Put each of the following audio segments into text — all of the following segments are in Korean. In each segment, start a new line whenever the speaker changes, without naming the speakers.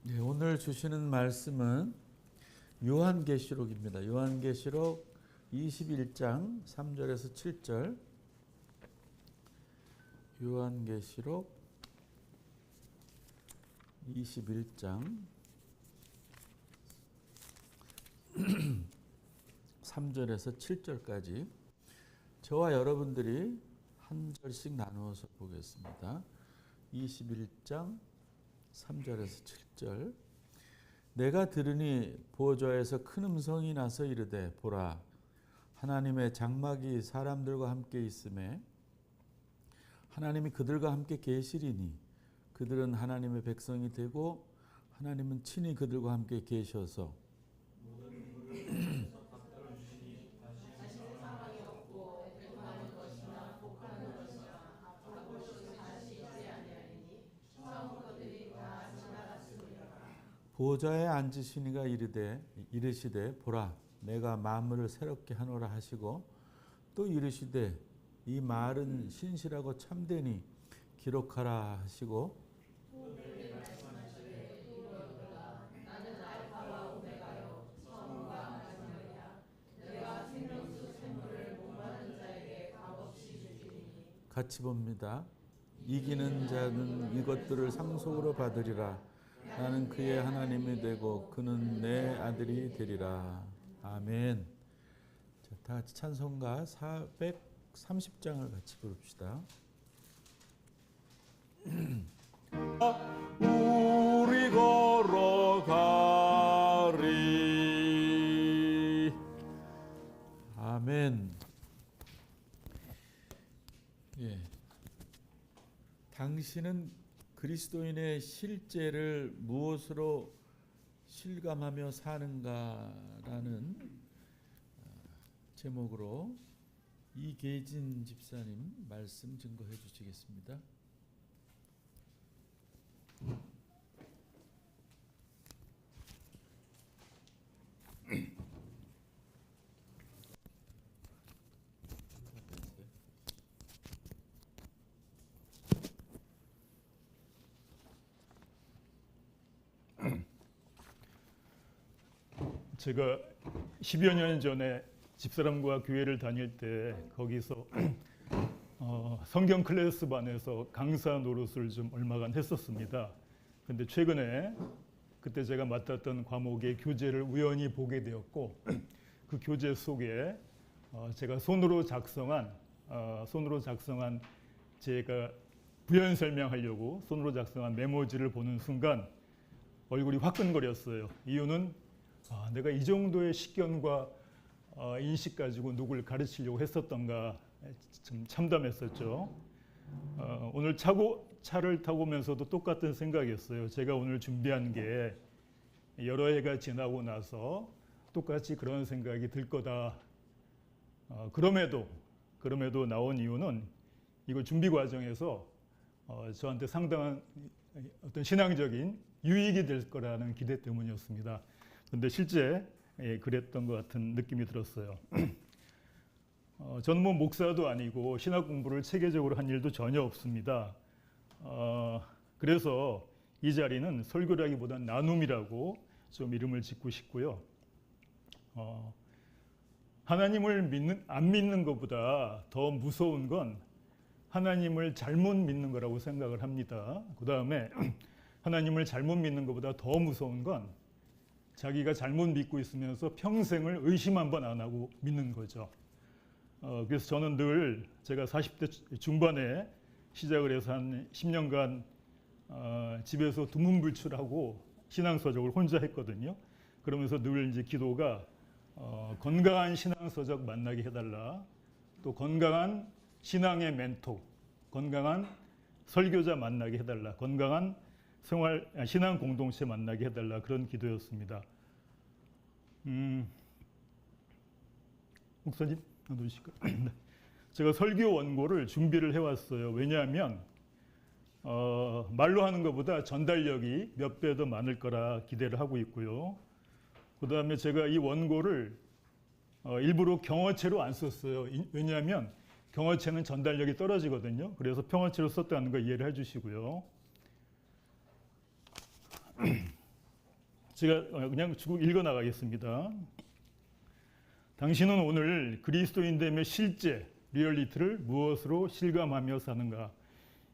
네, 오늘 주시는 말씀은 요한계시록입니다. 요한계시록 21장 3절에서 7절. 요한계시록 21장 3절에서 7절까지 저와 여러분들이 한 절씩 나누어서 보겠습니다. 21장 3절에서 7절. 내가 들으니 보좌에서 큰 음성이 나서 이르되 보라 하나님의 장막이 사람들과 함께 있음에 하나님이 그들과 함께 계시리니 그들은 하나님의 백성이 되고 하나님은 친히 그들과 함께 계셔서 보좌에 앉으시니가 이르시되 보라 내가 만물을 새롭게 하노라 하시고 또 이르시되 이 말은 신실하고 참되니 기록하라 하시고 같이 봅니다. 이기는 자는 이것들을 상속으로 받으리라. 나는 그의 하나님이 되고 그는 내 아들이 되리라. 아멘. 자, 다 같이 찬송가 430장을 같이 부릅시다. 우리 걸어가리. 아멘. 예. 당신은 그리스도인의 실제를 무엇으로 실감하며 사는가라는 제목으로 이계진 집사님 말씀 증거해 주시겠습니다.
제가 10여 년 전에 집사람과 교회를 다닐 때 거기서 성경 클래스 반에서 강사 노릇을 좀 얼마간 했었습니다. 근데 최근에 그때 제가 맡았던 과목의 교재를 우연히 보게 되었고 그 교재 속에 제가 손으로 작성한 제가 부연 설명하려고 손으로 작성한 메모지를 보는 순간 얼굴이 화끈거렸어요. 이유는 내가 이 정도의 식견과 인식 가지고 누굴 가르치려고 했었던가 좀 참담했었죠. 오늘 차를 타고 오면서도 똑같은 생각이었어요. 제가 오늘 준비한 게 여러 해가 지나고 나서 똑같이 그런 생각이 들 거다. 그럼에도 나온 이유는 이거 준비 과정에서 저한테 상당한 어떤 신앙적인 유익이 될 거라는 기대 때문이었습니다. 그런데 실제 그랬던 것 같은 느낌이 들었어요. 저는 목사도 아니고 신학 공부를 체계적으로 한 일도 전혀 없습니다. 그래서 이 자리는 설교라기보다는 나눔이라고 좀 이름을 짓고 싶고요. 하나님을 안 믿는 것보다 더 무서운 건 하나님을 잘못 믿는 거라고 생각을 합니다. 그 다음에 하나님을 잘못 믿는 것보다 더 무서운 건 자기가 잘못 믿고 있으면서 평생을 의심 한 번 안 하고 믿는 거죠. 그래서 저는 늘 제가 40대 중반에 시작을 해서 한 10년간 집에서 두문불출하고 신앙서적을 혼자 했거든요. 그러면서 늘 이제 기도가 건강한 신앙서적 만나게 해달라. 또 건강한 신앙의 멘토, 건강한 설교자 만나게 해달라. 건강한 신앙 공동체 만나게 해달라. 그런 기도였습니다. 목사님, 누르실까요? 제가 설교 원고를 준비를 해왔어요. 왜냐하면 말로 하는 것보다 전달력이 몇 배 더 많을 거라 기대를 하고 있고요. 그 다음에 제가 이 원고를 일부러 경어체로 안 썼어요. 왜냐하면 경어체는 전달력이 떨어지거든요. 그래서 평어체로 썼다는 거 이해를 해주시고요. 제가 그냥 쭉 읽어 나가겠습니다. 당신은 오늘 그리스도인됨의 실제 리얼리티를 무엇으로 실감하며 사는가?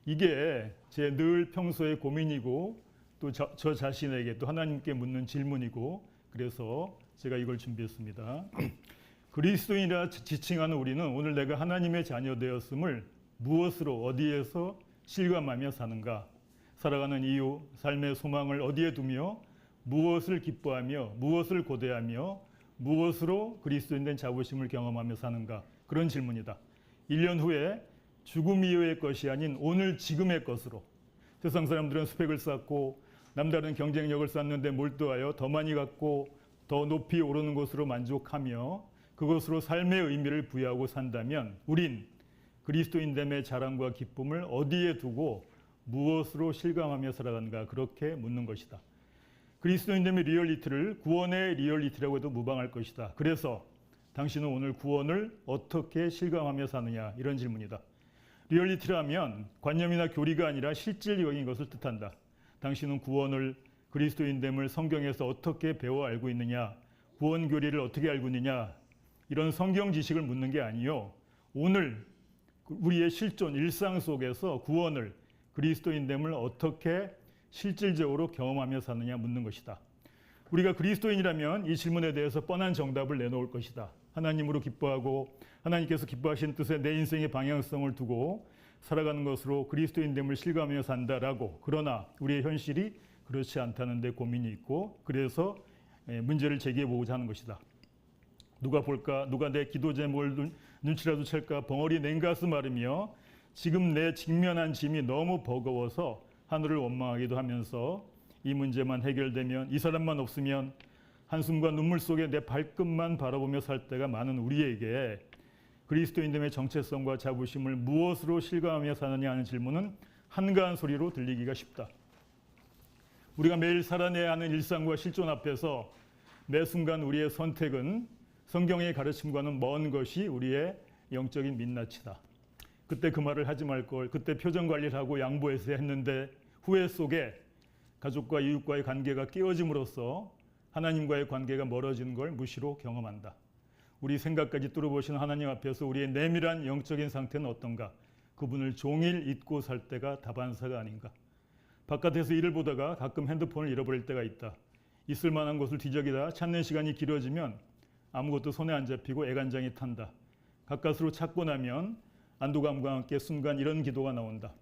이게 제 늘 평소의 고민이고 또 저 자신에게 또 하나님께 묻는 질문이고 그래서 제가 이걸 준비했습니다. 그리스도인이라 지칭하는 우리는 오늘 내가 하나님의 자녀 되었음을 무엇으로 어디에서 실감하며 사는가? 살아가는 이유, 삶의 소망을 어디에 두며 무엇을 기뻐하며 무엇을 고대하며 무엇으로 그리스도인된 자부심을 경험하며 사는가? 그런 질문이다. 1년 후에 죽음 이후의 것이 아닌 오늘 지금의 것으로 세상 사람들은 스펙을 쌓고 남다른 경쟁력을 쌓는데 몰두하여 더 많이 갖고 더 높이 오르는 것으로 만족하며 그것으로 삶의 의미를 부여하고 산다면 우린 그리스도인됨의 자랑과 기쁨을 어디에 두고 무엇으로 실감하며 살아가는가 그렇게 묻는 것이다. 그리스도인됨의 리얼리티를 구원의 리얼리티라고 해도 무방할 것이다. 그래서 당신은 오늘 구원을 어떻게 실감하며 사느냐 이런 질문이다. 리얼리티라면 관념이나 교리가 아니라 실질적인 것을 뜻한다. 당신은 구원을 그리스도인됨을 성경에서 어떻게 배워 알고 있느냐, 구원 교리를 어떻게 알고 있느냐 이런 성경 지식을 묻는 게 아니요. 오늘 우리의 실존 일상 속에서 구원을 그리스도인됨을 어떻게 실질적으로 경험하며 사느냐 묻는 것이다. 우리가 그리스도인이라면 이 질문에 대해서 뻔한 정답을 내놓을 것이다. 하나님으로 기뻐하고 하나님께서 기뻐하시는 뜻에 내 인생의 방향성을 두고 살아가는 것으로 그리스도인됨을 실감하며 산다라고. 그러나 우리의 현실이 그렇지 않다는 데 고민이 있고 그래서 문제를 제기해 보고자 하는 것이다. 누가 볼까? 누가 내 기도 제목을 눈치라도 챌까? 벙어리 냉가슴 앓으며 지금 내 직면한 짐이 너무 버거워서 하늘을 원망하기도 하면서 이 문제만 해결되면 이 사람만 없으면 한숨과 눈물 속에 내 발끝만 바라보며 살 때가 많은 우리에게 그리스도인됨의 정체성과 자부심을 무엇으로 실감하며 사느냐 하는 질문은 한가한 소리로 들리기가 쉽다. 우리가 매일 살아내야 하는 일상과 실존 앞에서 매 순간 우리의 선택은 성경의 가르침과는 먼 것이 우리의 영적인 민낯이다. 그때 그 말을 하지 말 걸, 그때 표정 관리를 하고 양보해서 했는데 후회 속에 가족과 이웃과의 관계가 깨어짐으로써 하나님과의 관계가 멀어지는 걸 무시로 경험한다. 우리 생각까지 뚫어보시는 하나님 앞에서 우리의 내밀한 영적인 상태는 어떤가? 그분을 종일 잊고 살 때가 다반사가 아닌가? 바깥에서 일을 보다가 가끔 핸드폰을 잃어버릴 때가 있다. 있을 만한 곳을 뒤적이다 찾는 시간이 길어지면 아무것도 손에 안 잡히고 애간장이 탄다. 가까스로 찾고 나면 안도감과 함께 순간 이런 기도가 나온다.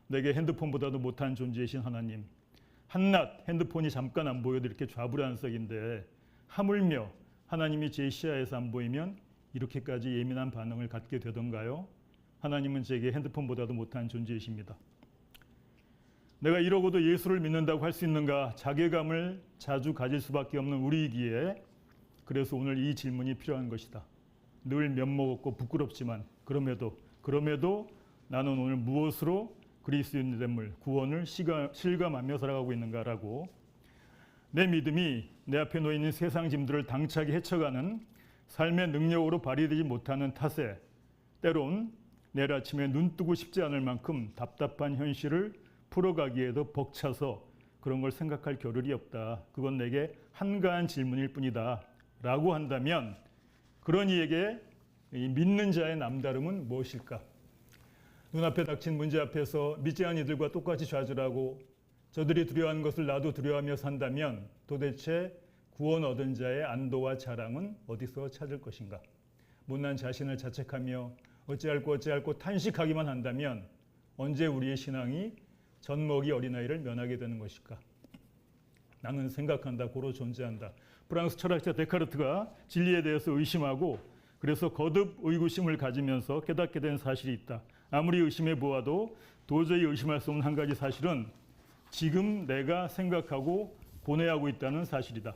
내게 핸드폰보다도 못한 존재이신 하나님, 한낱 핸드폰이 잠깐 안 보여도 이렇게 좌불안석인데 하물며 하나님이 제 시야에서 안 보이면 이렇게까지 예민한 반응을 갖게 되던가요? 하나님은 제게 핸드폰보다도 못한 존재이십니다. 내가 이러고도 예수를 믿는다고 할 수 있는가? 자괴감을 자주 가질 수밖에 없는 우리이기에 그래서 오늘 이 질문이 필요한 것이다. 늘 면목없고 부끄럽지만 그럼에도 나는 오늘 무엇으로 그리스도인됨을 구원을 실감하며 살아가고 있는가라고. 내 믿음이 내 앞에 놓여있는 세상 짐들을 당차게 헤쳐가는 삶의 능력으로 발휘되지 못하는 탓에 때론 내일 아침에 눈 뜨고 싶지 않을 만큼 답답한 현실을 풀어가기에도 벅차서 그런 걸 생각할 겨를이 없다. 그건 내게 한가한 질문일 뿐이다 라고 한다면 그런 이에게 이 믿는 자의 남다름은 무엇일까? 눈앞에 닥친 문제 앞에서 믿지 않은 이들과 똑같이 좌절하고 저들이 두려워하는 것을 나도 두려워하며 산다면 도대체 구원 얻은 자의 안도와 자랑은 어디서 찾을 것인가? 못난 자신을 자책하며 어찌할꼬 탄식하기만 한다면 언제 우리의 신앙이 젖먹이 어린아이를 면하게 되는 것일까? 나는 생각한다, 고로 존재한다. 프랑스 철학자 데카르트가 진리에 대해서 의심하고 그래서 거듭 의구심을 가지면서 깨닫게 된 사실이 있다. 아무리 의심해 보아도 도저히 의심할 수 없는 한 가지 사실은 지금 내가 생각하고 고뇌하고 있다는 사실이다.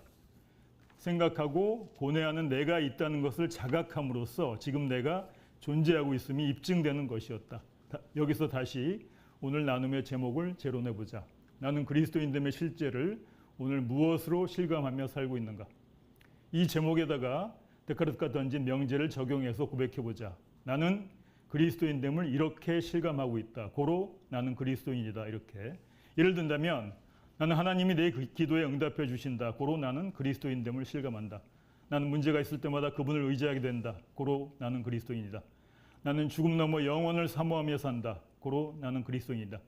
생각하고 고뇌하는 내가 있다는 것을 자각함으로써 지금 내가 존재하고 있음이 입증되는 것이었다. 여기서 다시 오늘 나눔의 제목을 재론해보자. 나는 그리스도인됨의 실제를 오늘 무엇으로 실감하며 살고 있는가? 이 제목에다가 데카르트가 던진 명제를 적용해서 고백해보자. 나는 그리스도인됨을 이렇게 실감하고 있다. 고로 나는 그리스도인이다. 이렇게. 예를 든다면 나는 하나님이 내 기도에 응답해 주신다. 고로 나는 그리스도인됨을 실감한다. 나는 문제가 있을 때마다 그분을 의지하게 된다. 고로 나는 그리스도인이다. 나는 죽음 넘어 영원을 사모하며 산다. 고로 나는 그리스도인이다.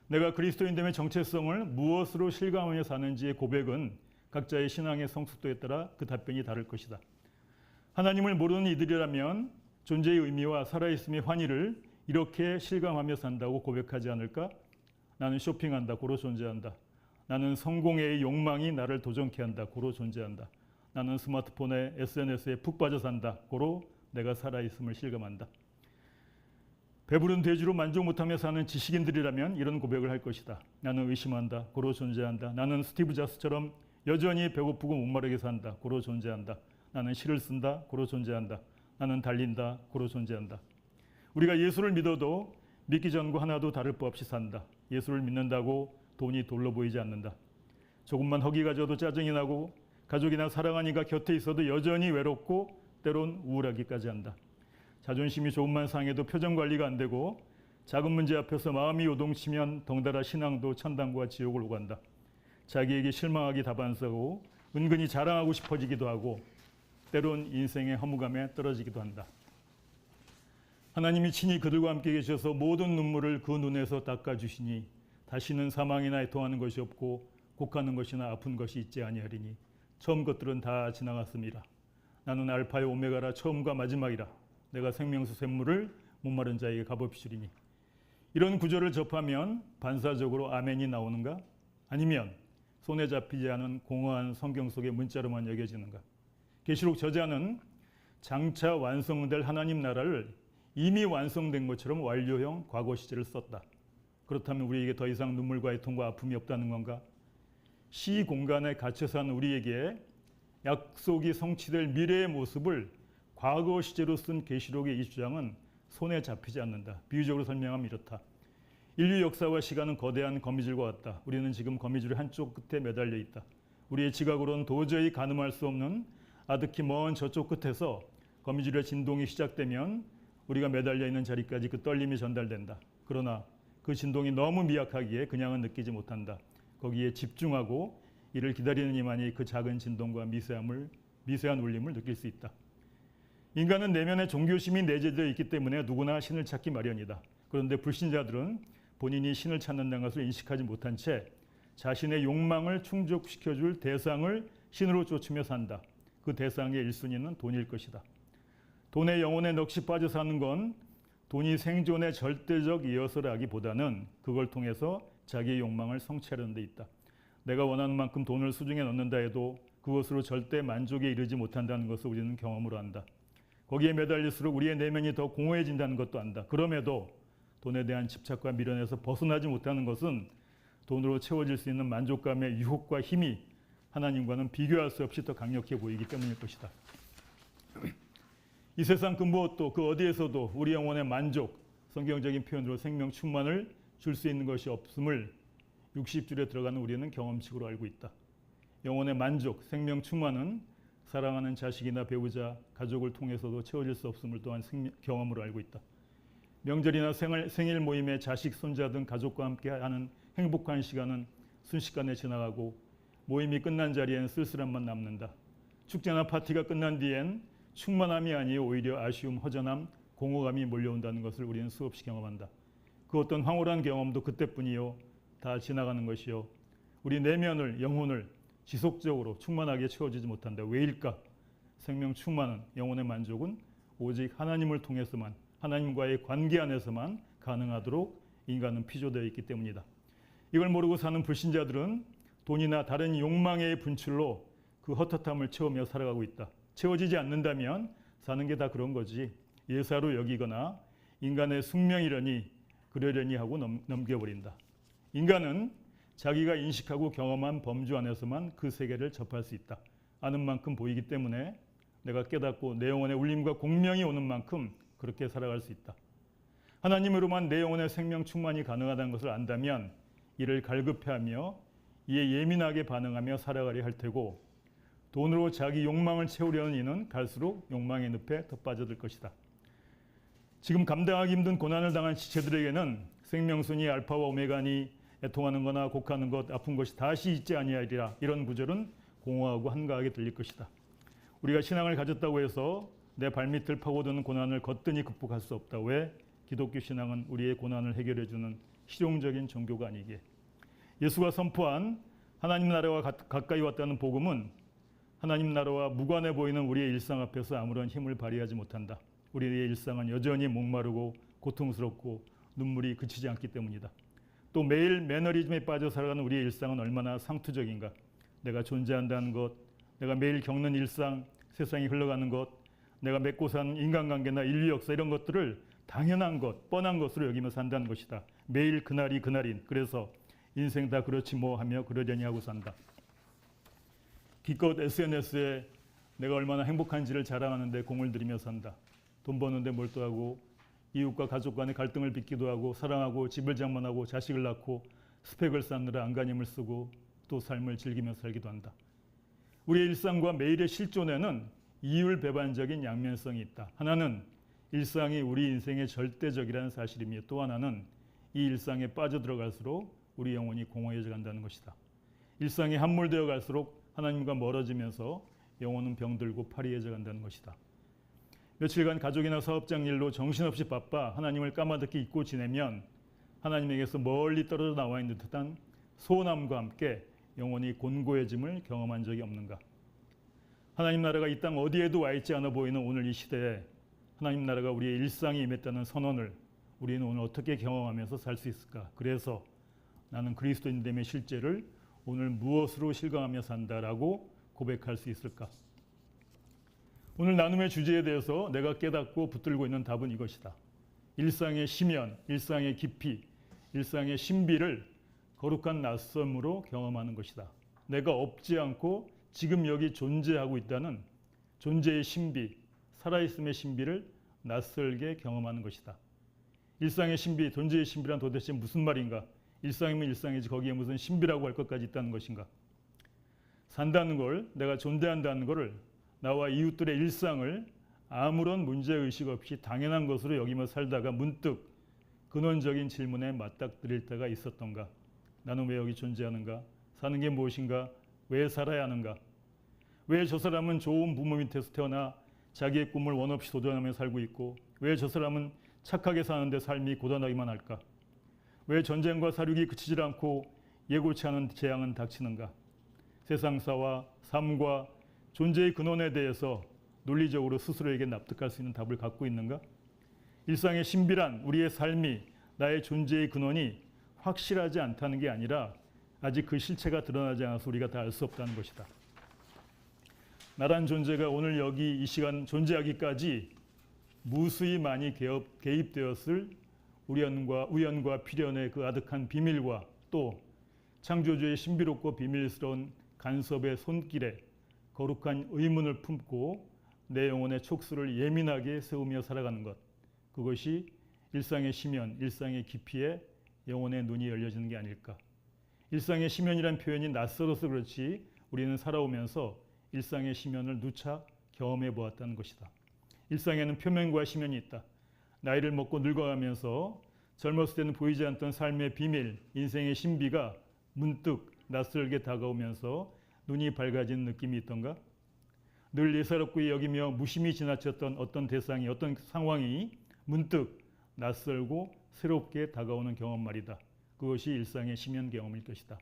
내가 그리스도인됨의 정체성을 무엇으로 실감하며 사는지의 고백은 각자의 신앙의 성숙도에 따라 그 답변이 다를 것이다. 하나님을 모르는 이들이라면 존재의 의미와 살아있음의 환희를 이렇게 실감하며 산다고 고백하지 않을까? 나는 쇼핑한다. 고로 존재한다. 나는 성공의 욕망이 나를 도전케 한다. 고로 존재한다. 나는 스마트폰에 SNS에 푹 빠져 산다. 고로 내가 살아있음을 실감한다. 배부른 돼지로 만족 못하며 사는 지식인들이라면 이런 고백을 할 것이다. 나는 의심한다. 고로 존재한다. 나는 스티브 잡스처럼 여전히 배고프고 목마르게 산다. 고로 존재한다. 나는 시를 쓴다. 고로 존재한다. 나는 달린다. 고로 존재한다. 우리가 예수를 믿어도 믿기 전과 하나도 다를 바 없이 산다. 예수를 믿는다고 돈이 돌로 보이지 않는다. 조금만 허기가 져도 짜증이 나고 가족이나 사랑하니까 곁에 있어도 여전히 외롭고 때론 우울하기까지 한다. 자존심이 조금만 상해도 표정 관리가 안 되고 작은 문제 앞에서 마음이 요동치면 덩달아 신앙도 천당과 지옥을 오간다. 자기에게 실망하기 다반사고 은근히 자랑하고 싶어지기도 하고 때론 인생의 허무감에 떨어지기도 한다. 하나님이 친히 그들과 함께 계셔서 모든 눈물을 그 눈에서 닦아주시니 다시는 사망이나 애통하는 것이 없고 곡하는 것이나 아픈 것이 있지 아니하리니 처음 것들은 다 지나갔음이라. 나는 알파의 오메가라 처음과 마지막이라. 내가 생명수 샘물을 목마른 자에게 값없이 주리니. 이런 구절을 접하면 반사적으로 아멘이 나오는가? 아니면 손에 잡히지 않은 공허한 성경 속의 문자로만 여겨지는가? 계시록 저자는 장차 완성될 하나님 나라를 이미 완성된 것처럼 완료형 과거 시제를 썼다. 그렇다면 우리에게 더 이상 눈물과 애통과 아픔이 없다는 건가? 시 공간에 갇혀 사는 우리에게 약속이 성취될 미래의 모습을 과거 시제로 쓴 계시록의 이 주장은 손에 잡히지 않는다. 비유적으로 설명하면 이렇다. 인류 역사와 시간은 거대한 거미줄과 같다. 우리는 지금 거미줄의 한쪽 끝에 매달려 있다. 우리의 지각으로는 도저히 가늠할 수 없는 아득히 먼 저쪽 끝에서 거미줄의 진동이 시작되면 우리가 매달려 있는 자리까지 그 떨림이 전달된다. 그러나 그 진동이 너무 미약하기에 그냥은 느끼지 못한다. 거기에 집중하고 이를 기다리는 이만이 그 작은 진동과 미세한 울림을 느낄 수 있다. 인간은 내면에 종교심이 내재되어 있기 때문에 누구나 신을 찾기 마련이다. 그런데 불신자들은 본인이 신을 찾는다는 것을 인식하지 못한 채 자신의 욕망을 충족시켜줄 대상을 신으로 쫓으며 산다. 그 대상의 1순위는 돈일 것이다. 돈의 영혼에 넋이 빠져 사는 건 돈이 생존의 절대적 이어서라기보다는 그걸 통해서 자기의 욕망을 성취하려는 데 있다. 내가 원하는 만큼 돈을 수중에 넣는다 해도 그것으로 절대 만족에 이르지 못한다는 것을 우리는 경험으로 안다. 거기에 매달릴수록 우리의 내면이 더 공허해진다는 것도 안다. 그럼에도 돈에 대한 집착과 미련에서 벗어나지 못하는 것은 돈으로 채워질 수 있는 만족감의 유혹과 힘이 하나님과는 비교할 수 없이 더 강력해 보이기 때문일 것이다. 이 세상 그 무엇도 그 어디에서도 우리 영혼의 만족, 성경적인 표현으로 생명 충만을 줄 수 있는 것이 없음을 60줄에 들어가는 우리는 경험칙으로 알고 있다. 영혼의 만족, 생명 충만은 사랑하는 자식이나 배우자, 가족을 통해서도 채워질 수 없음을 또한 경험으로 알고 있다. 명절이나 생일 모임에 자식, 손자 등 가족과 함께 하는 행복한 시간은 순식간에 지나가고 모임이 끝난 자리엔 쓸쓸함만 남는다. 축제나 파티가 끝난 뒤엔 충만함이 아니요 오히려 아쉬움, 허전함, 공허감이 몰려온다는 것을 우리는 수없이 경험한다. 그 어떤 황홀한 경험도 그때뿐이요 다 지나가는 것이요 우리 내면을, 영혼을 지속적으로 충만하게 채워주지 못한다. 왜일까? 생명 충만은, 영혼의 만족은 오직 하나님을 통해서만, 하나님과의 관계 안에서만 가능하도록 인간은 피조되어 있기 때문이다. 이걸 모르고 사는 불신자들은 돈이나 다른 욕망의 분출로 그 헛헛함을 채우며 살아가고 있다. 채워지지 않는다면 사는 게 다 그런 거지. 예사로 여기거나 인간의 숙명이려니 그러려니 하고 넘겨버린다. 인간은 자기가 인식하고 경험한 범주 안에서만 그 세계를 접할 수 있다. 아는 만큼 보이기 때문에 내가 깨닫고 내 영혼의 울림과 공명이 오는 만큼 그렇게 살아갈 수 있다. 하나님으로만 내 영혼의 생명 충만이 가능하다는 것을 안다면 이를 갈급해하며 이에 예민하게 반응하며 살아가려 할 테고 돈으로 자기 욕망을 채우려는 이는 갈수록 욕망의 늪에 더 빠져들 것이다. 지금 감당하기 힘든 고난을 당한 지체들에게는 생명순이 알파와 오메가니 애통하는 거나 곡하는 것, 아픈 것이 다시 있지 아니하리라. 이런 구절은 공허하고 한가하게 들릴 것이다. 우리가 신앙을 가졌다고 해서 내 발밑을 파고드는 고난을 거뜬히 극복할 수 없다. 왜? 기독교 신앙은 우리의 고난을 해결해주는 실용적인 종교가 아니기에. 예수가 선포한 하나님 나라와 가까이 왔다는 복음은 하나님 나라와 무관해 보이는 우리의 일상 앞에서 아무런 힘을 발휘하지 못한다. 우리의 일상은 여전히 목마르고 고통스럽고 눈물이 그치지 않기 때문이다. 또 매일 매너리즘에 빠져 살아가는 우리의 일상은 얼마나 상투적인가. 내가 존재한다는 것, 내가 매일 겪는 일상, 세상이 흘러가는 것, 내가 맺고 사는 인간관계나 인류 역사 이런 것들을 당연한 것, 뻔한 것으로 여기며 산다는 것이다. 매일 그날이 그날인. 그래서 인생 다 그렇지 뭐 하며 그러려니 하고 산다. 기껏 SNS에 내가 얼마나 행복한지를 자랑하는데 공을 들이며 산다. 돈 버는데 몰두하고 이웃과 가족 간의 갈등을 빚기도 하고 사랑하고 집을 장만하고 자식을 낳고 스펙을 쌓느라 안간힘을 쓰고 또 삶을 즐기며 살기도 한다. 우리의 일상과 매일의 실존에는 이율배반적인 양면성이 있다. 하나는 일상이 우리 인생의 절대적이라는 사실이며 또 하나는 이 일상에 빠져들어갈수록 우리 영혼이 공허해져 간다는 것이다. 일상이 함몰되어 갈수록 하나님과 멀어지면서 영혼은 병들고 파리해져 간다는 것이다. 며칠간 가족이나 사업장 일로 정신없이 바빠 하나님을 까마득히 잊고 지내면 하나님에게서 멀리 떨어져 나와 있는 듯한 소원함과 함께 영혼이 곤고해짐을 경험한 적이 없는가? 하나님 나라가 이 땅 어디에도 와 있지 않아 보이는 오늘 이 시대에 하나님 나라가 우리의 일상에 임했다는 선언을 우리는 오늘 어떻게 경험하면서 살 수 있을까? 그래서 나는 그리스도인됨의 실제를 오늘 무엇으로 실감하며 산다라고 고백할 수 있을까? 오늘 나눔의 주제에 대해서 내가 깨닫고 붙들고 있는 답은 이것이다. 일상의 심연, 일상의 깊이, 일상의 신비를 거룩한 낯섦으로 경험하는 것이다. 내가 없지 않고 지금 여기 존재하고 있다는 존재의 신비, 살아있음의 신비를 낯설게 경험하는 것이다. 일상의 신비, 존재의 신비란 도대체 무슨 말인가? 일상이면 일상이지 거기에 무슨 신비라고 할 것까지 있다는 것인가? 산다는 걸, 내가 존재한다는 것을, 나와 이웃들의 일상을 아무런 문제의식 없이 당연한 것으로 여기며 살다가 문득 근원적인 질문에 맞닥뜨릴 때가 있었던가? 나는 왜 여기 존재하는가? 사는 게 무엇인가? 왜 살아야 하는가? 왜 저 사람은 좋은 부모 밑에서 태어나 자기의 꿈을 원 없이 도전하며 살고 있고 왜 저 사람은 착하게 사는데 삶이 고단하기만 할까? 왜 전쟁과 사륙이 그치질 않고 예고치 않은 재앙은 닥치는가? 세상사와 삶과 존재의 근원에 대해서 논리적으로 스스로에게 납득할 수 있는 답을 갖고 있는가? 일상의 신비란 우리의 삶이 나의 존재의 근원이 확실하지 않다는 게 아니라 아직 그 실체가 드러나지 않아서 우리가 다 알 수 없다는 것이다. 나란 존재가 오늘 여기 이 시간 존재하기까지 무수히 많이 개입되었을 우연과 필연의 그 아득한 비밀과 또 창조주의 신비롭고 비밀스러운 간섭의 손길에 거룩한 의문을 품고 내 영혼의 촉수를 예민하게 세우며 살아가는 것, 그것이 일상의 심연, 일상의 깊이에 영혼의 눈이 열려지는 게 아닐까. 일상의 심연이란 표현이 낯설어서 그렇지 우리는 살아오면서 일상의 심연을 누차 경험해 보았다는 것이다. 일상에는 표면과 심연이 있다. 나이를 먹고 늙어가면서 젊었을 때는 보이지 않던 삶의 비밀, 인생의 신비가 문득 낯설게 다가오면서 눈이 밝아지는 느낌이 있던가? 늘 예사롭게 여기며 무심히 지나쳤던 어떤 대상이, 어떤 상황이 문득 낯설고 새롭게 다가오는 경험 말이다. 그것이 일상의 심연 경험일 것이다.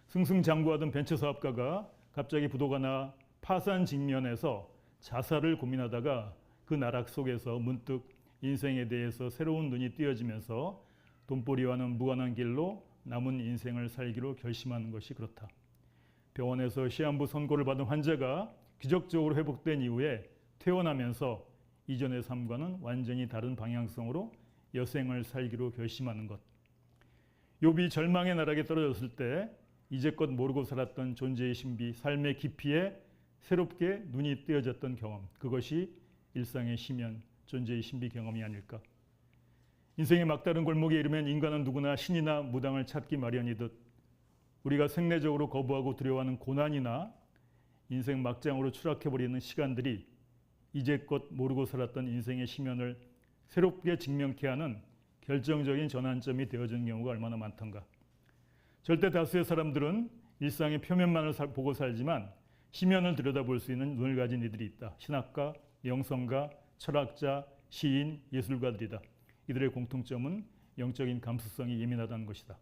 승승장구하던 벤처사업가가 갑자기 부도가 나 파산 직면에서 자살을 고민하다가 그 나락 속에서 문득 인생에 대해서 새로운 눈이 띄어지면서 돈벌이와는 무관한 길로 남은 인생을 살기로 결심하는 것이 그렇다. 병원에서 시한부 선고를 받은 환자가 기적적으로 회복된 이후에 퇴원하면서 이전의 삶과는 완전히 다른 방향성으로 여생을 살기로 결심하는 것. 욥이 절망의 나락에 떨어졌을 때 이제껏 모르고 살았던 존재의 신비, 삶의 깊이에 새롭게 눈이 띄어졌던 경험, 그것이 일상의 심연, 존재의 신비 경험이 아닐까. 인생의 막다른 골목에 이르면 인간은 누구나 신이나 무당을 찾기 마련이듯 우리가 생내적으로 거부하고 두려워하는 고난이나 인생 막장으로 추락해버리는 시간들이 이제껏 모르고 살았던 인생의 심연을 새롭게 직면케 하는 결정적인 전환점이 되어지는 경우가 얼마나 많던가. 절대 다수의 사람들은 일상의 표면만을 보고 살지만 심연을 들여다볼 수 있는 눈을 가진 이들이 있다. 신학가, 영성가, 철학자, 시인, 예술가들이다. 이들의 공통점은 영적인 감수성이 예민하다는 것이다.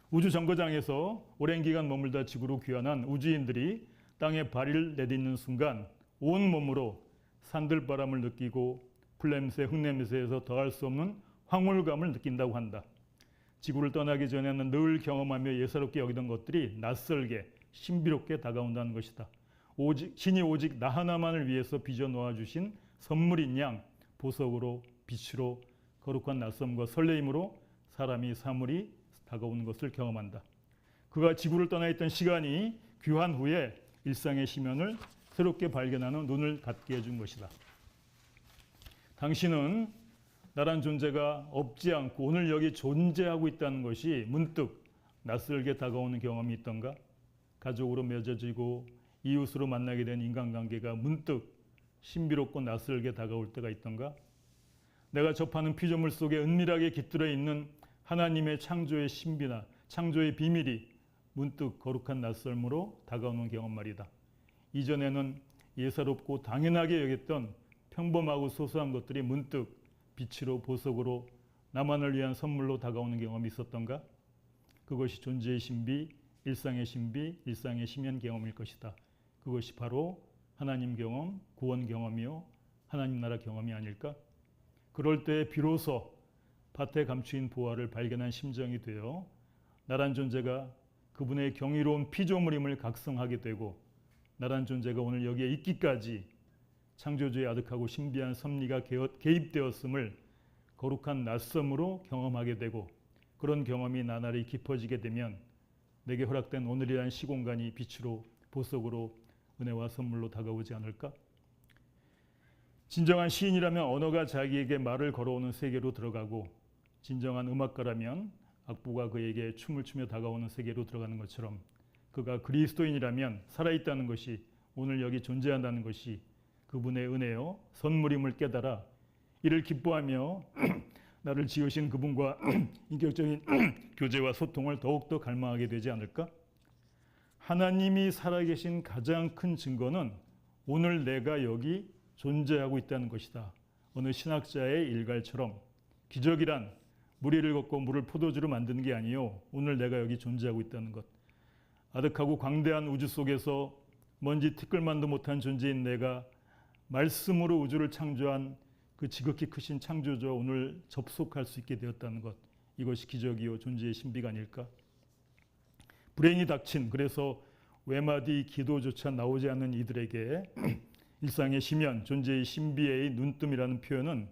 우주 정거장에서 오랜 기간 머물다 지구로 귀환한 우주인들이 땅에 발을 내딛는 순간 온 몸으로 산들바람을 느끼고 풀냄새, 흙냄새에서 더할 수 없는 황홀감을 느낀다고 한다. 지구를 떠나기 전에는 늘 경험하며 예사롭게 여기던 것들이 낯설게 신비롭게 다가온다는 것이다. 신이 오직 나 하나만을 위해서 빚어 놓아주신 선물인 양 보석으로 빛으로 거룩한 낯섦과 설레임으로 사람이 사물이 다가오는 것을 경험한다. 그가 지구를 떠나 있던 시간이 귀환 후에 일상의 심연을 새롭게 발견하는 눈을 갖게 해준 것이다. 당신은 나란 존재가 없지 않고 오늘 여기 존재하고 있다는 것이 문득 낯설게 다가오는 경험이 있던가? 가족으로 맺어지고 이웃으로 만나게 된 인간관계가 문득 신비롭고 낯설게 다가올 때가 있던가? 내가 접하는 피조물 속에 은밀하게 깃들어 있는 하나님의 창조의 신비나 창조의 비밀이 문득 거룩한 낯설므로 다가오는 경험 말이다. 이전에는 예사롭고 당연하게 여겼던 평범하고 소소한 것들이 문득 빛으로 보석으로 나만을 위한 선물로 다가오는 경험이 있었던가? 그것이 존재의 신비, 일상의 신비, 일상의 심연 경험일 것이다. 그것이 바로 하나님 경험, 구원 경험이요 하나님 나라 경험이 아닐까? 그럴 때 비로소 밭에 감추인 보화를 발견한 심정이 되어 나란 존재가 그분의 경이로운 피조물임을 각성하게 되고 나란 존재가 오늘 여기에 있기까지 창조주의 아득하고 신비한 섭리가 개입되었음을 거룩한 낯섦으로 경험하게 되고 그런 경험이 나날이 깊어지게 되면 내게 허락된 오늘이란 시공간이 빛으로 보석으로 은혜와 선물로 다가오지 않을까? 진정한 시인이라면 언어가 자기에게 말을 걸어오는 세계로 들어가고 진정한 음악가라면 악보가 그에게 춤을 추며 다가오는 세계로 들어가는 것처럼 그가 그리스도인이라면 살아있다는 것이 오늘 여기 존재한다는 것이 그분의 은혜요 선물임을 깨달아 이를 기뻐하며 나를 지으신 그분과 인격적인 교제와 소통을 더욱더 갈망하게 되지 않을까? 하나님이 살아계신 가장 큰 증거는 오늘 내가 여기 존재하고 있다는 것이다. 어느 신학자의 일갈처럼 기적이란 무리를 걷고 물을 포도주로 만드는 게 아니요 오늘 내가 여기 존재하고 있다는 것. 아득하고 광대한 우주 속에서 먼지 티끌만도 못한 존재인 내가 말씀으로 우주를 창조한 그 지극히 크신 창조주와 오늘 접속할 수 있게 되었다는 것. 이것이 기적이요 존재의 신비가 아닐까? 불행이 닥친 그래서 외마디 기도조차 나오지 않는 이들에게 일상의 심연, 존재의 신비의 눈뜸이라는 표현은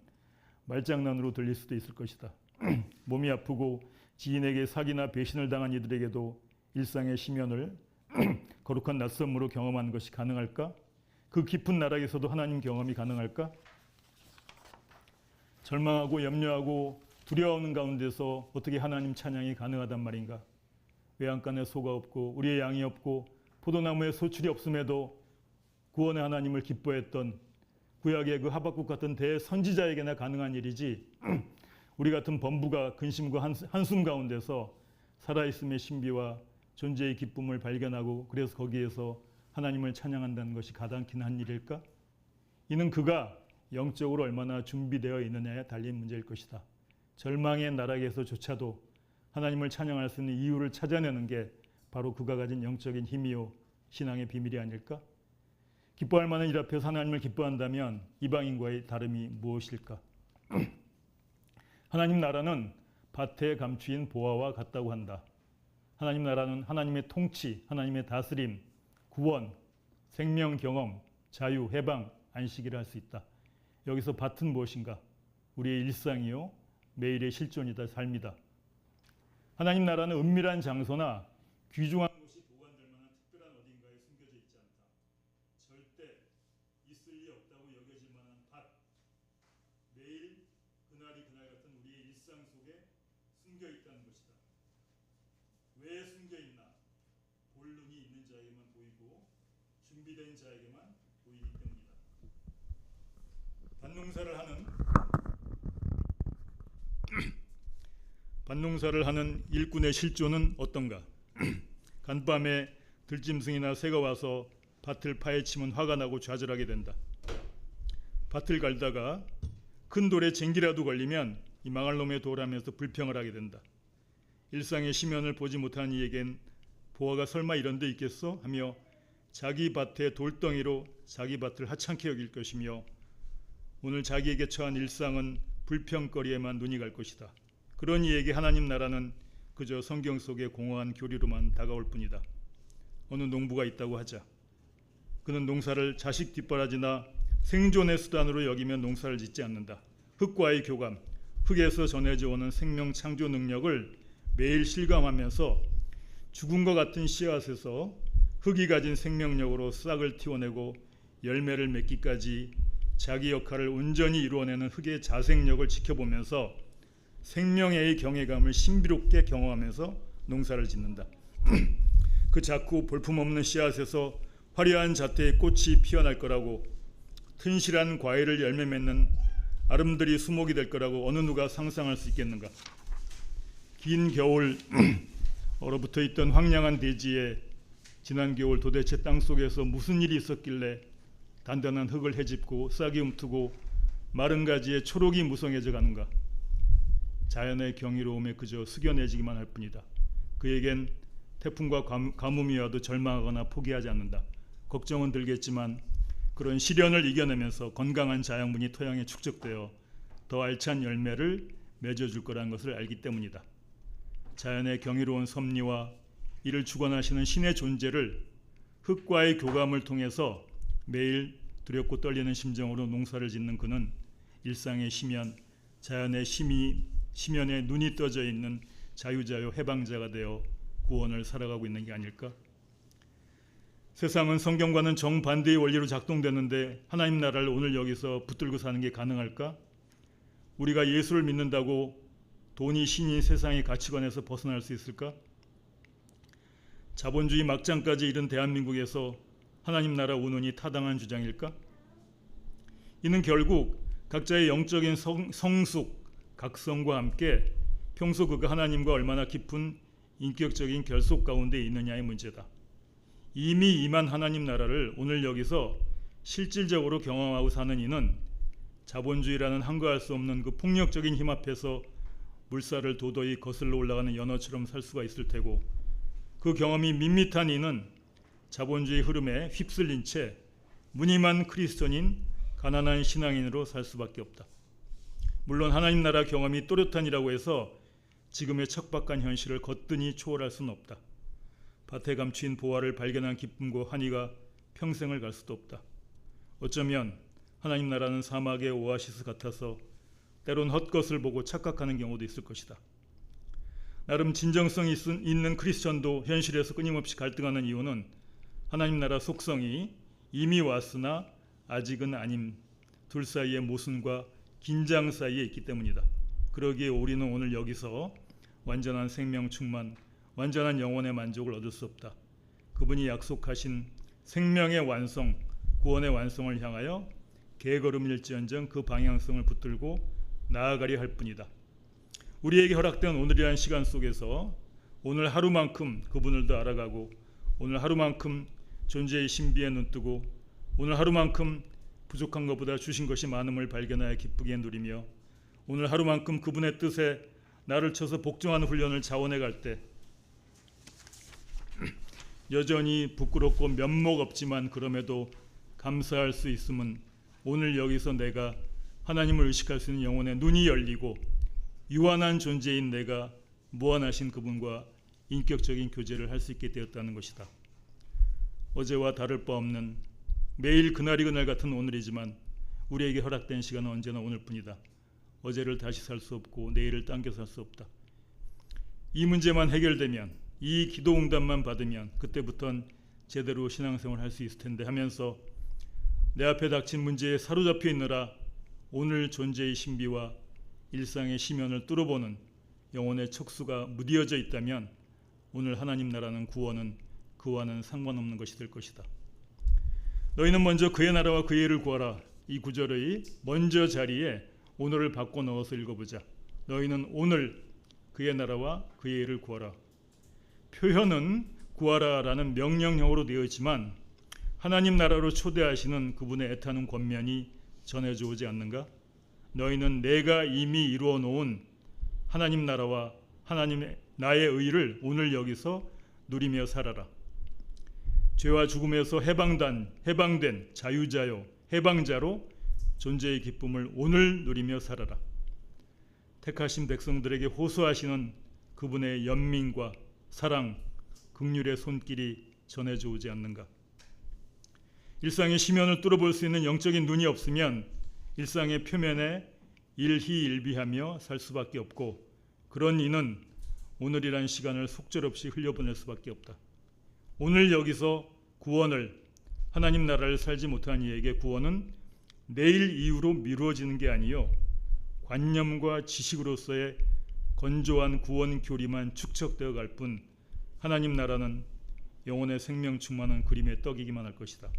말장난으로 들릴 수도 있을 것이다. 몸이 아프고 지인에게 사기나 배신을 당한 이들에게도 일상의 심연을 거룩한 낯섦으로 경험하는 것이 가능할까? 그 깊은 나락에서도 하나님 경험이 가능할까? 절망하고 염려하고 두려워하는 가운데서 어떻게 하나님 찬양이 가능하단 말인가? 외양간에 소가 없고 우리의 양이 없고 포도나무에 소출이 없음에도 구원의 하나님을 기뻐했던 구약의 그 하박국 같은 대선지자에게나 가능한 일이지 우리 같은 범부가 근심과 한숨 가운데서 살아있음의 신비와 존재의 기쁨을 발견하고 그래서 거기에서 하나님을 찬양한다는 것이 가당키는 한 일일까? 이는 그가 영적으로 얼마나 준비되어 있느냐에 달린 문제일 것이다. 절망의 나락에서조차도 하나님을 찬양할 수 있는 이유를 찾아내는 게 바로 그가 가진 영적인 힘이요 신앙의 비밀이 아닐까? 기뻐할 만한 일 앞에서 하나님을 기뻐한다면 이방인과의 다름이 무엇일까? 하나님 나라는 밭에 감추인 보화와 같다고 한다. 하나님 나라는 하나님의 통치, 하나님의 다스림, 구원, 생명 경험, 자유, 해방, 안식이라 할 수 있다. 여기서 밭은 무엇인가? 우리의 일상이요 매일의 실존이다, 삶이다. 하나님 나라는 은밀한 장소나 귀중한 곳이 보관될 만한 특별한 어딘가에 숨겨져 있지 않다. 절대 있을 리 없다고 여겨질 만한 밭. 매일 그날이 그날 같은 우리의 일상 속에 숨겨 있다는 것이다. 왜 숨겨 있나? 볼 눈이 있는 자에게만 보이고 준비된 자에게만 보이기 때문이다. 밭농사를 하는 밭농사를 하는 일꾼의 실조는 어떤가? 간밤에 들짐승이나 새가 와서 밭을 파헤치면 화가 나고 좌절하게 된다. 밭을 갈다가 큰 돌에 쟁기라도 걸리면 이 망할 놈의 돌하면서 불평을 하게 된다. 일상의 시면을 보지 못한 이에겐 보아가 설마 이런 데 있겠어? 하며 자기 밭의 돌덩이로 자기 밭을 하찮게 여길 것이며 오늘 자기에게 처한 일상은 불평거리에만 눈이 갈 것이다. 그런 이에게 하나님 나라는 그저 성경 속의 공허한 교리로만 다가올 뿐이다. 어느 농부가 있다고 하자. 그는 농사를 자식 뒷바라지나 생존의 수단으로 여기면 농사를 짓지 않는다. 흙과의 교감, 흙에서 전해져 오는 생명 창조 능력을 매일 실감하면서 죽은 것 같은 씨앗에서 흙이 가진 생명력으로 싹을 틔워내고 열매를 맺기까지 자기 역할을 온전히 이루어내는 흙의 자생력을 지켜보면서 생명의 경외감을 신비롭게 경험하면서 농사를 짓는다. 그 작고 볼품없는 씨앗에서 화려한 자태의 꽃이 피어날 거라고, 튼실한 과일을 열매 맺는 아름드리 수목이 될 거라고 어느 누가 상상할 수 있겠는가? 긴 겨울 얼어붙어 있던 황량한 대지에 지난 겨울 도대체 땅속에서 무슨 일이 있었길래 단단한 흙을 헤집고 싹이 움트고 마른 가지에 초록이 무성해져 가는가? 자연의 경이로움에 그저 숙연해지기만 할 뿐이다. 그에겐 태풍과 가뭄이 와도 절망하거나 포기하지 않는다. 걱정은 들겠지만 그런 시련을 이겨내면서 건강한 자양분이 토양에 축적되어 더 알찬 열매를 맺어줄 거라는 것을 알기 때문이다. 자연의 경이로운 섭리와 이를 주관하시는 신의 존재를 흙과의 교감을 통해서 매일 두렵고 떨리는 심정으로 농사를 짓는 그는 일상의 시면, 자연의 시면에 눈이 떠져 있는 자유자요 해방자가 되어 구원을 살아가고 있는 게 아닐까? 세상은 성경과는 정반대의 원리로 작동되는데 하나님 나라를 오늘 여기서 붙들고 사는 게 가능할까? 우리가 예수를 믿는다고 돈이 신인 세상의 가치관에서 벗어날 수 있을까? 자본주의 막장까지 이른 대한민국에서 하나님 나라 운운이 타당한 주장일까? 이는 결국 각자의 영적인 성숙, 각성과 함께 평소 그가 하나님과 얼마나 깊은 인격적인 결속 가운데 있느냐의 문제다. 이미 임한 하나님 나라를 오늘 여기서 실질적으로 경험하고 사는 이는 자본주의라는 한가할 수 없는 그 폭력적인 힘 앞에서 물살을 도도히 거슬러 올라가는 연어처럼 살 수가 있을 테고, 그 경험이 밋밋한 이는 자본주의 흐름에 휩쓸린 채 무늬만 크리스천인 가난한 신앙인으로 살 수밖에 없다. 물론 하나님 나라 경험이 또렷한이라고 해서 지금의 척박한 현실을 거뜬히 초월할 수는 없다. 밭에 감추인 보화를 발견한 기쁨과 환희가 평생을 갈 수도 없다. 어쩌면 하나님 나라는 사막의 오아시스 같아서 때론 헛것을 보고 착각하는 경우도 있을 것이다. 나름 진정성이 있는 크리스천도 현실에서 끊임없이 갈등하는 이유는 하나님 나라 속성이 이미 왔으나 아직은 아님 둘 사이의 모순과 긴장 사이에 있기 때문이다. 그러기에 우리는 오늘 여기서 완전한 생명 충만, 완전한 영혼의 만족을 얻을 수 없다. 그분이 약속하신 생명의 완성, 구원의 완성을 향하여 개걸음일지언정 그 방향성을 붙들고 나아가려 할 뿐이다. 우리에게 허락된 오늘이라는 시간 속에서 오늘 하루만큼 그분을 더 알아가고, 오늘 하루만큼 존재의 신비에 눈뜨고, 오늘 하루만큼 부족한 것보다 주신 것이 많음을 발견하여 기쁘게 누리며, 오늘 하루만큼 그분의 뜻에 나를 쳐서 복종하는 훈련을 자원해 갈 때 여전히 부끄럽고 면목 없지만 그럼에도 감사할 수 있음은 오늘 여기서 내가 하나님을 의식할 수 있는 영혼의 눈이 열리고 유한한 존재인 내가 무한하신 그분과 인격적인 교제를 할 수 있게 되었다는 것이다. 어제와 다를 바 없는 매일 그날이 그날 같은 오늘이지만 우리에게 허락된 시간은 언제나 오늘뿐이다. 어제를 다시 살 수 없고 내일을 당겨 살 수 없다. 이 문제만 해결되면, 이 기도 응답만 받으면 그때부터는 제대로 신앙생활을 할 수 있을 텐데 하면서 내 앞에 닥친 문제에 사로잡혀 있느라 오늘 존재의 신비와 일상의 시면을 뚫어보는 영혼의 척수가 무디어져 있다면 오늘 하나님 나라는 구원은 그와는 상관없는 것이 될 것이다. 너희는 먼저 그의 나라와 그의 의를 구하라. 이 구절의 먼저 자리에 오늘을 바꿔 넣어서 읽어보자. 너희는 오늘 그의 나라와 그의 일을 구하라. 표현은 구하라라는 명령형으로 되어 있지만 하나님 나라로 초대하시는 그분의 애타는 권면이 전해져 오지 않는가? 너희는 내가 이미 이루어 놓은 하나님 나라와 하나님의 나의 의를 오늘 여기서 누리며 살아라. 죄와 죽음에서 해방된 자유자요 해방자로 존재의 기쁨을 오늘 누리며 살아라. 택하신 백성들에게 호소하시는 그분의 연민과 사랑, 긍휼의 손길이 전해져 오지 않는가? 일상의 심연을 뚫어볼 수 있는 영적인 눈이 없으면 일상의 표면에 일희일비하며 살 수밖에 없고, 그런 이는 오늘이란 시간을 속절없이 흘려보낼 수밖에 없다. 오늘 여기서 구원을, 하나님 나라를 살지 못한 이에게 구원은 내일 이후로 미루어지는 게 아니요 관념과 지식으로서의 건조한 구원 교리만 축적되어 갈 뿐 하나님 나라는 영혼의 생명 충만한 그림의 떡이기만 할 것이다.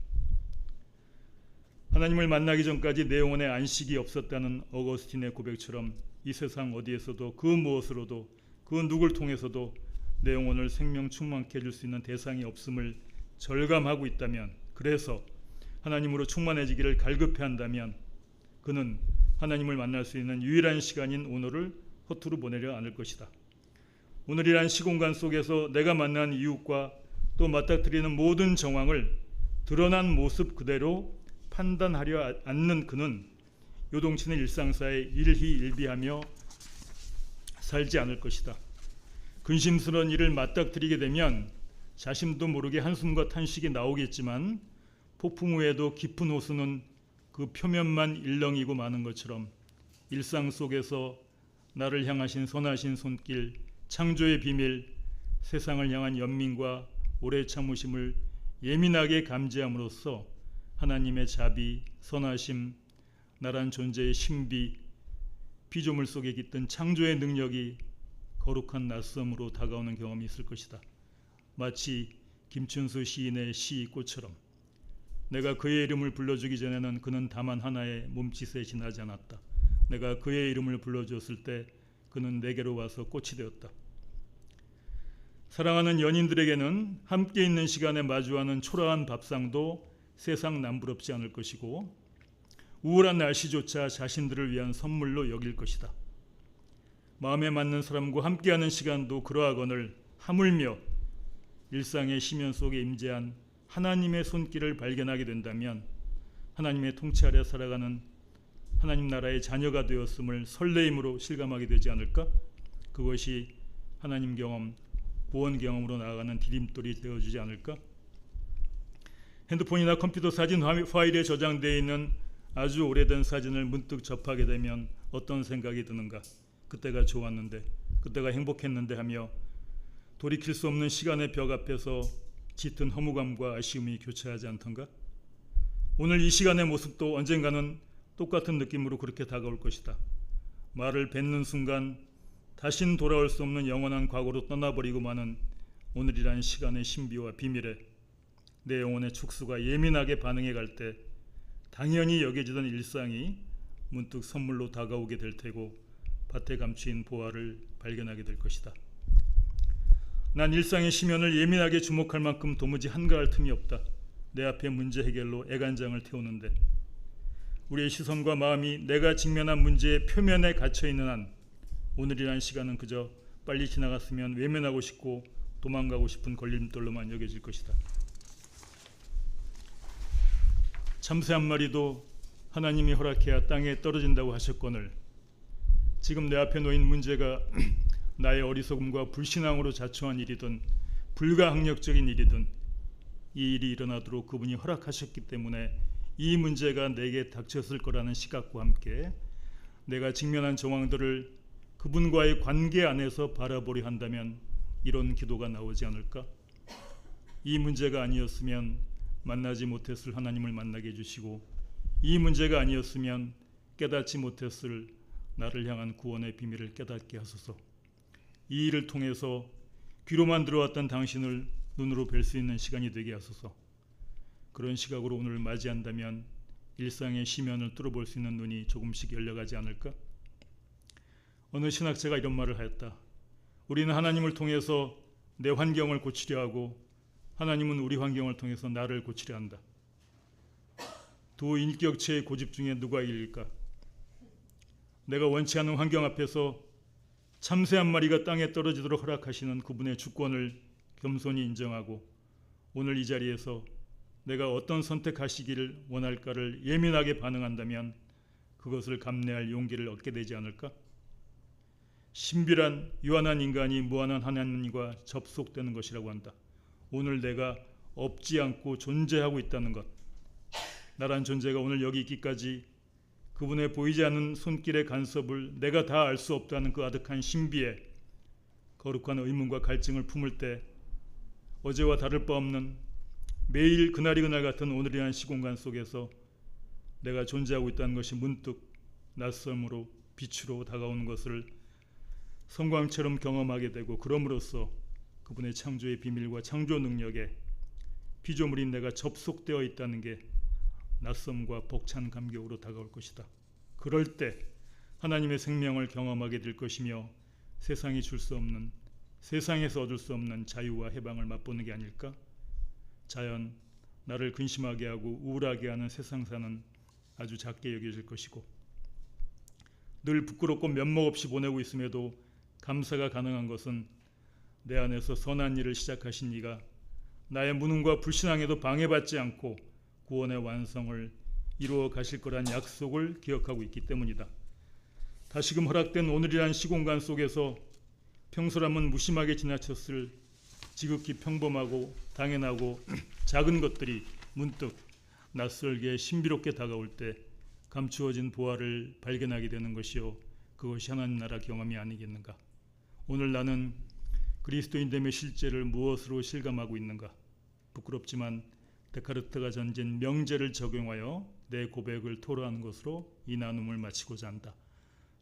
하나님을 만나기 전까지 내 영혼에 안식이 없었다는 어거스틴의 고백처럼 이 세상 어디에서도 그 무엇으로도 그 누굴 통해서도 내 영혼을 생명 충만케 해줄 수 있는 대상이 없음을 절감하고 있다면, 그래서 하나님으로 충만해지기를 갈급해한다면 그는 하나님을 만날 수 있는 유일한 시간인 오늘을 허투루 보내려 않을 것이다. 오늘이란 시공간 속에서 내가 만난 이웃과 또 맞닥뜨리는 모든 정황을 드러난 모습 그대로 판단하려 않는 그는 요동치는 일상사에 일희일비하며 살지 않을 것이다. 근심스러운 일을 맞닥뜨리게 되면 자신도 모르게 한숨과 탄식이 나오겠지만 폭풍 후에도 깊은 호수는 그 표면만 일렁이고 마는 것처럼 일상 속에서 나를 향하신 선하신 손길, 창조의 비밀, 세상을 향한 연민과 오래 참으심을 예민하게 감지함으로써 하나님의 자비, 선하심, 나란 존재의 신비, 피조물 속에 깃든 창조의 능력이 거룩한 낯섦으로 다가오는 경험이 있을 것이다. 마치 김춘수 시인의 시꽃처럼 내가 그의 이름을 불러주기 전에는 그는 다만 하나의 몸짓에 지나지 않았다. 내가 그의 이름을 불러주었을 때 그는 내게로 와서 꽃이 되었다. 사랑하는 연인들에게는 함께 있는 시간에 마주하는 초라한 밥상도 세상 남부럽지 않을 것이고, 우울한 날씨조차 자신들을 위한 선물로 여길 것이다. 마음에 맞는 사람과 함께하는 시간도 그러하거늘 하물며 일상의 심연 속에 임재한 하나님의 손길을 발견하게 된다면 하나님의 통치 아래 살아가는 하나님 나라의 자녀가 되었음을 설레임으로 실감하게 되지 않을까? 그것이 하나님 경험, 구원 경험으로 나아가는 디딤돌이 되어주지 않을까? 핸드폰이나 컴퓨터 사진 파일에 저장되어 있는 아주 오래된 사진을 문득 접하게 되면 어떤 생각이 드는가? 그때가 좋았는데, 그때가 행복했는데 하며 돌이킬 수 없는 시간의 벽 앞에서 짙은 허무감과 아쉬움이 교차하지 않던가? 오늘 이 시간의 모습도 언젠가는 똑같은 느낌으로 그렇게 다가올 것이다. 말을 뱉는 순간 다신 돌아올 수 없는 영원한 과거로 떠나버리고 마는 오늘이란 시간의 신비와 비밀에 내 영혼의 촉수가 예민하게 반응해 갈 때 당연히 여겨지던 일상이 문득 선물로 다가오게 될 테고 밭에 감추인 보화를 발견하게 될 것이다. 난 일상의 심연을 예민하게 주목할 만큼 도무지 한가할 틈이 없다. 내 앞에 문제 해결로 애간장을 태우는데 우리의 시선과 마음이 내가 직면한 문제의 표면에 갇혀있는 한 오늘이란 시간은 그저 빨리 지나갔으면 외면하고 싶고 도망가고 싶은 걸림돌로만 여겨질 것이다. 참새 한 마리도 하나님이 허락해야 땅에 떨어진다고 하셨거늘 지금 내 앞에 놓인 문제가 나의 어리석음과 불신앙으로 자초한 일이든 불가항력적인 일이든 이 일이 일어나도록 그분이 허락하셨기 때문에 이 문제가 내게 닥쳤을 거라는 시각과 함께 내가 직면한 정황들을 그분과의 관계 안에서 바라보려 한다면 이런 기도가 나오지 않을까? 이 문제가 아니었으면 만나지 못했을 하나님을 만나게 해주시고, 이 문제가 아니었으면 깨닫지 못했을 나를 향한 구원의 비밀을 깨닫게 하소서. 이 일을 통해서 귀로만 들어왔던 당신을 눈으로 뵐 수 있는 시간이 되게 하소서. 그런 시각으로 오늘을 맞이한다면 일상의 심연을 뚫어볼 수 있는 눈이 조금씩 열려가지 않을까? 어느 신학자가 이런 말을 하였다. 우리는 하나님을 통해서 내 환경을 고치려 하고 하나님은 우리 환경을 통해서 나를 고치려 한다. 두 인격체의 고집 중에 누가 이길까? 내가 원치 않는 환경 앞에서 참새 한 마리가 땅에 떨어지도록 허락하시는 그분의 주권을 겸손히 인정하고 오늘 이 자리에서 내가 어떤 선택하시기를 원할까를 예민하게 반응한다면 그것을 감내할 용기를 얻게 되지 않을까? 신비란 유한한 인간이 무한한 하나님과 접속되는 것이라고 한다. 오늘 내가 없지 않고 존재하고 있다는 것, 나란 존재가 오늘 여기 있기까지 그분의 보이지 않는 손길의 간섭을 내가 다 알 수 없다는 그 아득한 신비에 거룩한 의문과 갈증을 품을 때 어제와 다를 바 없는 매일 그날이 그날 같은 오늘이란 시공간 속에서 내가 존재하고 있다는 것이 문득 낯섦으로 빛으로 다가오는 것을 성광처럼 경험하게 되고 그럼으로써 그분의 창조의 비밀과 창조 능력에 피조물인 내가 접속되어 있다는 게 낯섦과 벅찬 감격으로 다가올 것이다. 그럴 때 하나님의 생명을 경험하게 될 것이며 세상이 줄 수 없는, 세상에서 얻을 수 없는 자유와 해방을 맛보는 게 아닐까? 자연, 나를 근심하게 하고 우울하게 하는 세상사는 아주 작게 여겨질 것이고 늘 부끄럽고 면목 없이 보내고 있음에도 감사가 가능한 것은 내 안에서 선한 일을 시작하신 이가 나의 무능과 불신앙에도 방해받지 않고 구원의 완성을 이루어 가실 거란 약속을 기억하고 있기 때문이다. 다시금 허락된 오늘이란 시공간 속에서 평소라면 무심하게 지나쳤을 지극히 평범하고 당연하고 작은 것들이 문득 낯설게 신비롭게 다가올 때 감추어진 보화를 발견하게 되는 것이요, 그것이 하나님 나라 경험이 아니겠는가? 오늘 나는 그리스도인됨의 실제를 무엇으로 실감하고 있는가? 부끄럽지만 데카르트가 전진 명제를 적용하여 내 고백을 토로하는 것으로 이 나눔을 마치고자 한다.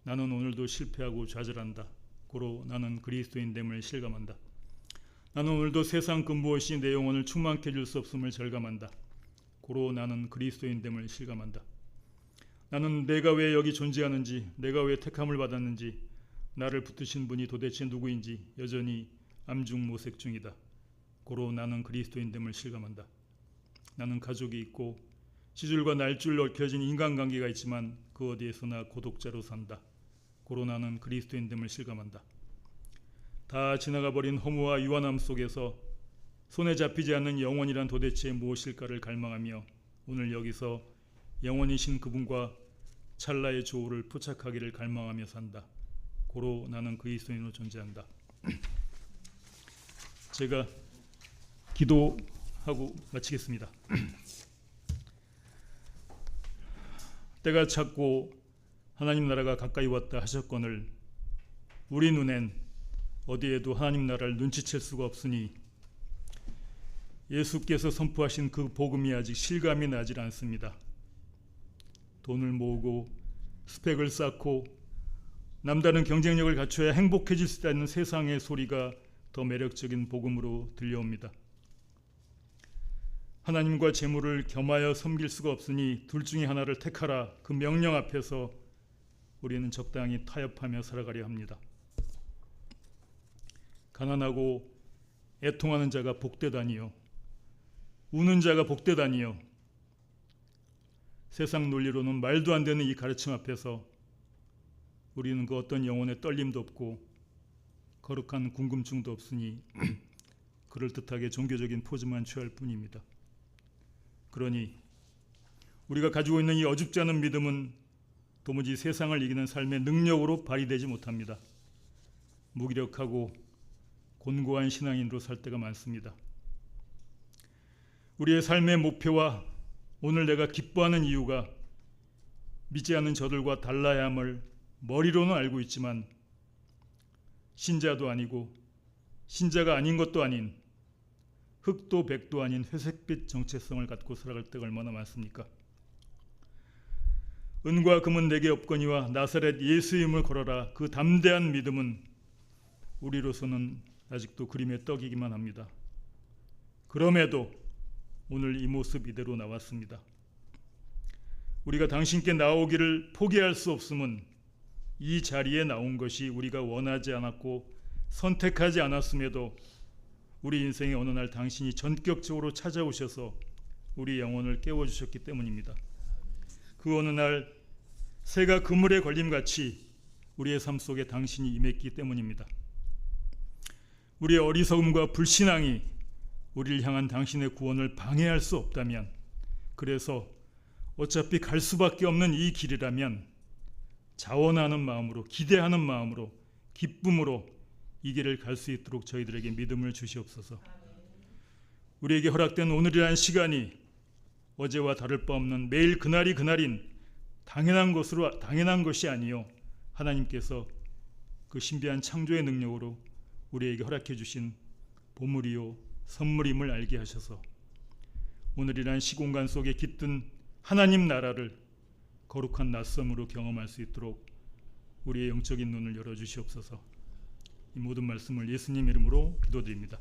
나는 오늘도 실패하고 좌절한다. 고로 나는 그리스도인됨을 실감한다. 나는 오늘도 세상 그 무엇이 내 영혼을 충만케 해줄 수 없음을 절감한다. 고로 나는 그리스도인됨을 실감한다. 나는 내가 왜 여기 존재하는지, 내가 왜 택함을 받았는지, 나를 붙드신 분이 도대체 누구인지 여전히 암중모색 중이다. 고로 나는 그리스도인됨을 실감한다. 나는 가족이 있고 시줄과 날줄로 얽혀진 인간관계가 있지만 그 어디에서나 고독자로 산다. 고로 나는 그리스도인됨을 실감한다. 다 지나가 버린 허무와 유한함 속에서 손에 잡히지 않는 영원이란 도대체 무엇일까를 갈망하며 오늘 여기서 영원이신 그분과 찰나의 조우를 포착하기를 갈망하며 산다. 고로 나는 그리스도인으로 존재한다. 제가 기도하고 마치겠습니다. 때가 찼고 하나님 나라가 가까이 왔다 하셨거늘 우리 눈엔 어디에도 하나님 나라를 눈치챌 수가 없으니 예수께서 선포하신 그 복음이 아직 실감이 나질 않습니다. 돈을 모으고 스펙을 쌓고 남다른 경쟁력을 갖춰야 행복해질 수 있다는 세상의 소리가 더 매력적인 복음으로 들려옵니다. 하나님과 재물을 겸하여 섬길 수가 없으니 둘 중에 하나를 택하라. 그 명령 앞에서 우리는 적당히 타협하며 살아가려 합니다. 가난하고 애통하는 자가 복되다니요, 우는 자가 복되다니요. 세상 논리로는 말도 안 되는 이 가르침 앞에서 우리는 그 어떤 영혼의 떨림도 없고 거룩한 궁금증도 없으니 그럴듯하게 종교적인 포즈만 취할 뿐입니다. 그러니 우리가 가지고 있는 이 어줍지 않은 믿음은 도무지 세상을 이기는 삶의 능력으로 발휘되지 못합니다. 무기력하고 곤고한 신앙인으로 살 때가 많습니다. 우리의 삶의 목표와 오늘 내가 기뻐하는 이유가 믿지 않는 저들과 달라야 함을 머리로는 알고 있지만 신자도 아니고 신자가 아닌 것도 아닌 흑도 백도 아닌 회색빛 정체성을 갖고 살아갈 때가 얼마나 많습니까? 은과 금은 내게 없거니와 나사렛 예수 이름을 걸어라. 그 담대한 믿음은 우리로서는 아직도 그림의 떡이기만 합니다. 그럼에도 오늘 이 모습 이대로 나왔습니다. 우리가 당신께 나오기를 포기할 수 없음은 이 자리에 나온 것이 우리가 원하지 않았고 선택하지 않았음에도 우리 인생의 어느 날 당신이 전격적으로 찾아오셔서 우리 영혼을 깨워주셨기 때문입니다. 그 어느 날 새가 그물에 걸림같이 우리의 삶 속에 당신이 임했기 때문입니다. 우리의 어리석음과 불신앙이 우리를 향한 당신의 구원을 방해할 수 없다면, 그래서 어차피 갈 수밖에 없는 이 길이라면 자원하는 마음으로, 기대하는 마음으로, 기쁨으로 이 길을 갈 수 있도록 저희들에게 믿음을 주시옵소서. 우리에게 허락된 오늘이라는 시간이 어제와 다를 바 없는 매일 그날이 그날인 당연한 것이 아니요, 하나님께서 그 신비한 창조의 능력으로 우리에게 허락해 주신 보물이요 선물임을 알게 하셔서 오늘이란 시공간 속에 깃든 하나님 나라를 거룩한 낯섦으로 경험할 수 있도록 우리의 영적인 눈을 열어주시옵소서. 이 모든 말씀을 예수님 이름으로 기도드립니다.